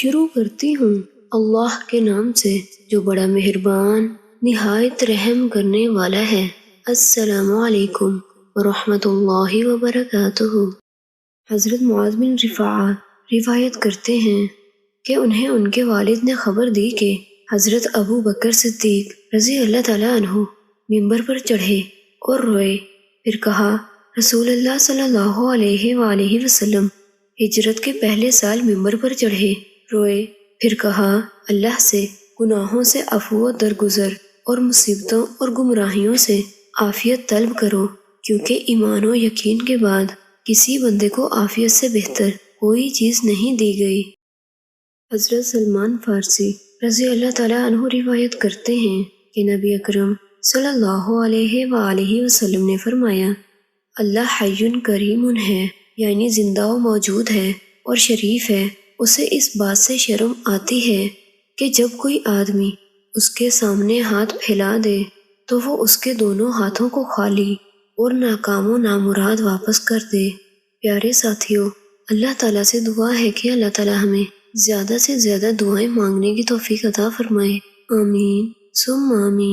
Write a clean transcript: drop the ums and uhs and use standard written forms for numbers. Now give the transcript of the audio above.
شروع کرتی ہوں اللہ کے نام سے جو بڑا مہربان نہایت رحم کرنے والا ہے۔ السلام علیکم ورحمۃ اللہ وبرکاتہ۔ حضرت معاذ بن رفاعہ روایت کرتے ہیں کہ انہیں ان کے والد نے خبر دی کہ حضرت ابو بکر صدیق رضی اللہ تعالیٰ عنہ ممبر پر چڑھے اور روئے، پھر کہا رسول اللہ صلی اللہ علیہ وآلہ وسلم ہجرت کے پہلے سال ممبر پر چڑھے، روئے، پھر کہا اللہ سے گناہوں سے عفو و درگزر اور مصیبتوں اور گمراہیوں سے عافیت طلب کرو، کیونکہ ایمان و یقین کے بعد کسی بندے کو عافیت سے بہتر کوئی چیز نہیں دی گئی۔ حضرت سلمان فارسی رضی اللہ تعالیٰ عنہ روایت کرتے ہیں کہ نبی اکرم صلی اللہ علیہ وآلہ وسلم نے فرمایا، اللہ حی کریم ہے، یعنی زندہ و موجود ہے اور شریف ہے۔ اسے اس بات سے شرم آتی ہے کہ جب کوئی آدمی اس کے سامنے ہاتھ پھیلا دے تو وہ اس کے دونوں ہاتھوں کو خالی اور ناکام و نامراد واپس کر دے۔ پیارے ساتھیوں، اللہ تعالیٰ سے دعا ہے کہ اللہ تعالیٰ ہمیں زیادہ سے زیادہ دعائیں مانگنے کی توفیق عطا فرمائے۔ آمین ثم آمین۔